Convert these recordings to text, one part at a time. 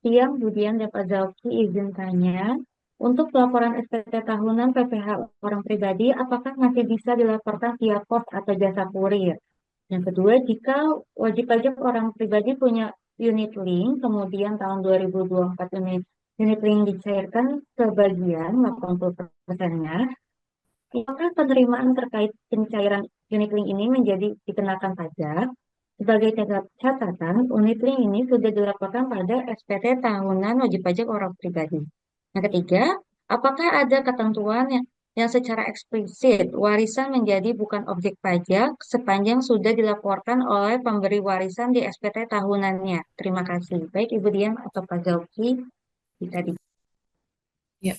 siang, Budian dan Pak Zauki, izin tanya. Untuk laporan SPT tahunan PPh orang pribadi, apakah masih bisa dilaporkan via pos atau jasa kurir? Yang kedua, jika wajib pajak orang pribadi punya unit link, kemudian tahun 2024 unit link dicairkan sebagian 80%-nya, apakah penerimaan terkait pencairan unit link ini menjadi dikenakan pajak? Sebagai catatan, unit link ini sudah dilaporkan pada SPT tahunan wajib pajak orang pribadi. Yang ketiga, apakah ada ketentuan yang secara eksplisit warisan menjadi bukan objek pajak sepanjang sudah dilaporkan oleh pemberi warisan di SPT tahunannya? Terima kasih. Baik Ibu Dian atau Pak Zauki, bisa di. Ya,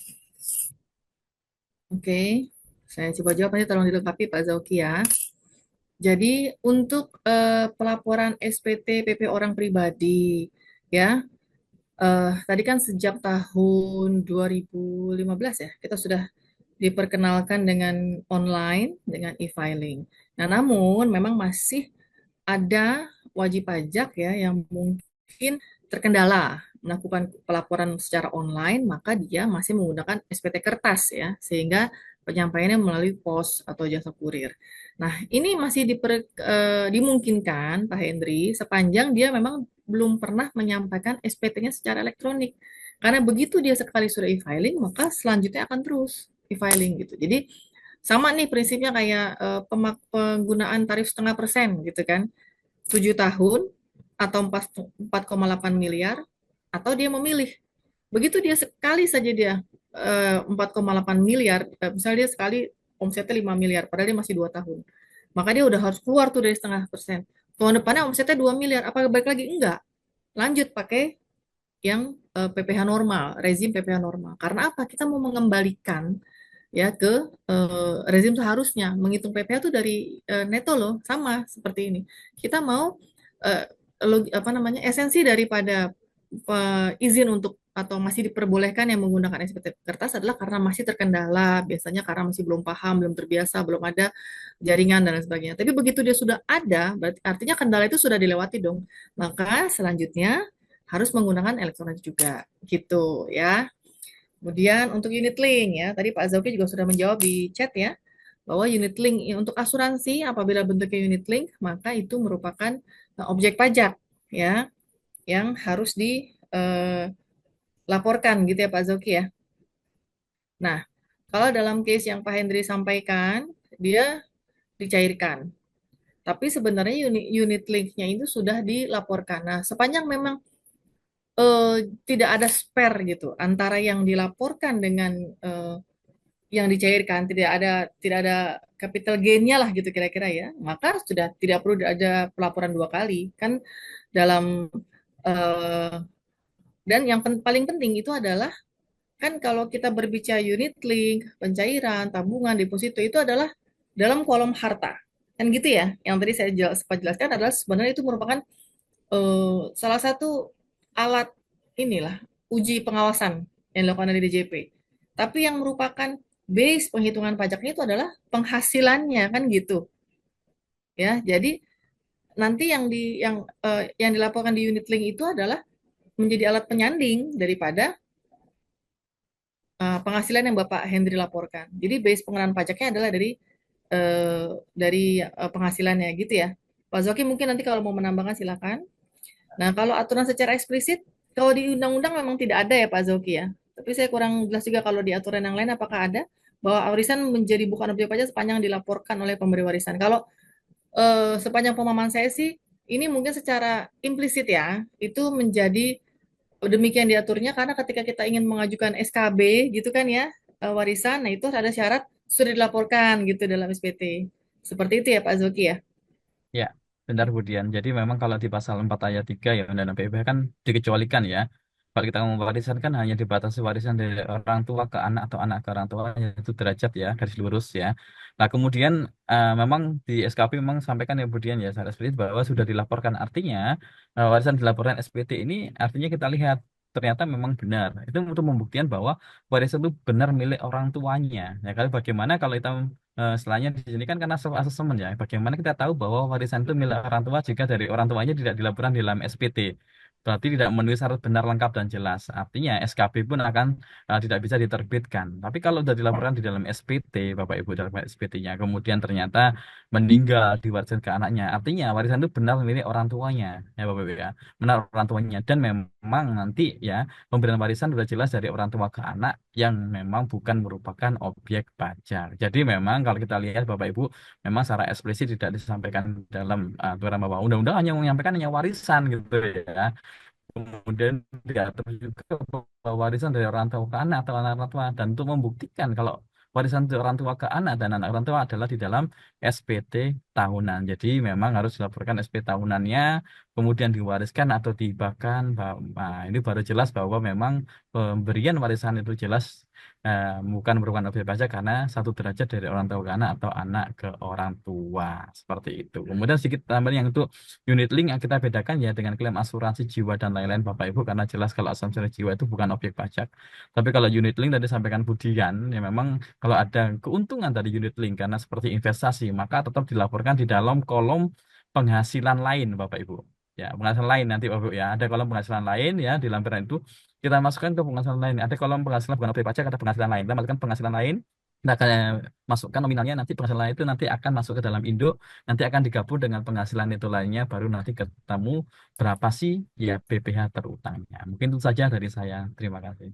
oke. Saya coba jawab nanti tolong dilengkapi Pak Zauki ya. Jadi untuk pelaporan SPT PP orang pribadi ya, tadi kan sejak tahun 2015 ya, kita sudah diperkenalkan dengan online, dengan e-filing. Nah, namun memang masih ada wajib pajak ya yang mungkin terkendala melakukan pelaporan secara online, maka dia masih menggunakan SPT kertas ya, sehingga penyampaiannya melalui pos atau jasa kurir. Nah, ini masih dimungkinkan Pak Hendri sepanjang dia memang belum pernah menyampaikan SPT-nya secara elektronik. Karena begitu dia sekali sudah e-filing, maka selanjutnya akan terus e-filing gitu. Jadi sama nih prinsipnya kayak penggunaan tarif 0,5% gitu kan. 7 tahun atau 4,8 miliar atau dia memilih. Begitu dia sekali saja dia 4,8 miliar, misalnya dia sekali omsetnya 5 miliar, padahal dia masih 2 tahun. Maka dia udah harus keluar tuh dari 0,5%. Tahun depannya omsetnya 2 miliar, apa balik lagi? Enggak. Lanjut pakai yang PPh normal, rezim PPh normal. Karena apa? Kita mau mengembalikan ya ke rezim seharusnya. Menghitung PPh itu dari neto loh, sama seperti ini. Kita mau eh, apa namanya esensi daripada izin untuk atau masih diperbolehkan yang menggunakan SPT kertas adalah karena masih terkendala, biasanya karena masih belum paham, belum terbiasa, belum ada jaringan dan lain sebagainya. Tapi begitu dia sudah ada, berarti artinya kendala itu sudah dilewati dong. Maka selanjutnya harus menggunakan elektronik juga, gitu ya. Kemudian untuk unit link ya, tadi Pak Zauki juga sudah menjawab di chat ya, bahwa unit link untuk asuransi apabila bentuknya unit link, maka itu merupakan objek pajak ya, yang harus dilaporkan gitu ya Pak Zauki ya. Nah, kalau dalam case yang Pak Hendri sampaikan, dia dicairkan. Tapi sebenarnya unit linknya itu sudah dilaporkan. Nah, sepanjang memang eh, tidak ada spare gitu antara yang dilaporkan dengan eh, yang dicairkan, tidak ada capital gain-nya lah gitu kira-kira ya, maka sudah tidak perlu ada pelaporan 2 kali kan dalam eh, dan yang paling penting itu adalah kan kalau kita berbicara unit link, pencairan, tabungan, deposito itu adalah dalam kolom harta. Kan gitu ya. Yang tadi saya sempat jelaskan adalah sebenarnya itu merupakan salah satu alat inilah uji pengawasan yang dilakukan dari DJP. Tapi yang merupakan base penghitungan pajaknya itu adalah penghasilannya kan gitu ya. Jadi nanti yang dilaporkan di unit link itu adalah menjadi alat penyanding daripada penghasilan yang Bapak Hendri laporkan. Jadi base pengenaan pajaknya adalah dari penghasilannya gitu ya. Pak Zoki mungkin nanti kalau mau menambahkan silakan. Nah, kalau aturan secara eksplisit, kalau di undang-undang memang tidak ada ya Pak Zoki ya. Tapi saya kurang jelas juga kalau di aturan yang lain apakah ada bahwa warisan menjadi bukan objek pajak sepanjang dilaporkan oleh pemberi warisan. Kalau sepanjang pemahaman saya sih, ini mungkin secara implisit ya, itu menjadi demikian diaturnya karena ketika kita ingin mengajukan SKB gitu kan ya, warisan, nah itu ada syarat sudah dilaporkan gitu dalam SPT. Seperti itu ya Pak Zoki ya. Ya, benar Budian. Jadi memang kalau di pasal 4 ayat 3 ya Undang-Undang PPh kan dikecualikan ya. Kalau kita ngomong warisan kan hanya dibatasi warisan dari orang tua ke anak atau anak ke orang tua yaitu derajat ya, garis lurus ya. Nah, kemudian memang di SKP memang sampaikan ya Budian ya secara eksplisit bahwa sudah dilaporkan artinya warisan dilaporkan SPT ini artinya kita lihat ternyata memang benar. Itu untuk pembuktian bahwa warisan itu benar milik orang tuanya. Ya, kalau bagaimana kalau kita setelahnya di sini kan karena self assessment ya. Bagaimana kita tahu bahwa warisan itu milik orang tua jika dari orang tuanya tidak dilaporkan di dalam SPT. berarti tidak memenuhi syarat benar, lengkap, dan jelas. Artinya SKB pun akan tidak bisa diterbitkan. Tapi kalau sudah dilaporkan di dalam SPT, Bapak Ibu, dalam SPT-nya, kemudian ternyata meninggal diwariskan ke anaknya, artinya warisan itu benar milik orang tuanya, ya Bapak Ibu ya, benar orang tuanya. Dan memang nanti ya pemberian warisan sudah jelas dari orang tua ke anak yang memang bukan merupakan objek pajak. Jadi memang kalau kita lihat Bapak Ibu, memang secara eksplisit tidak disampaikan dalam aturan bahwa undang-undang hanya menyampaikan hanya warisan gitu ya. Kemudian diatur juga bahwa warisan dari orang tua ke anak atau anak orang tua, dan untuk membuktikan kalau warisan dari orang tua ke anak dan anak orang tua adalah di dalam SPT tahunan. Jadi memang harus dilaporkan SPT tahunannya, kemudian diwariskan atau dihibahkan. Nah, ini baru jelas bahwa memang pemberian warisan itu jelas bukan merupakan objek pajak karena satu derajat dari orang tua ke anak atau anak ke orang tua, seperti itu. Kemudian sedikit tambahan yang itu unit link yang kita bedakan ya dengan klaim asuransi jiwa dan lain-lain Bapak Ibu, karena jelas kalau asuransi jiwa itu bukan objek pajak. Tapi kalau unit link tadi sampaikan Budian, ya memang kalau ada keuntungan dari unit link karena seperti investasi, maka tetap dilaporkan di dalam kolom penghasilan lain Bapak Ibu. Ya, penghasilan lain nanti Bapak Ibu ya, ada kolom penghasilan lain ya di lampiran itu kita masukkan ke penghasilan lain. Ada kolom penghasilan bukan objek pajak, ada penghasilan lain. Kita masukkan penghasilan lain. Kita akan masukkan nominalnya, nanti penghasilan lain itu nanti akan masuk ke dalam induk, nanti akan digabung dengan penghasilan itu lainnya, baru nanti ketemu berapa sih ya BPH terutangnya. Mungkin itu saja dari saya. Terima kasih.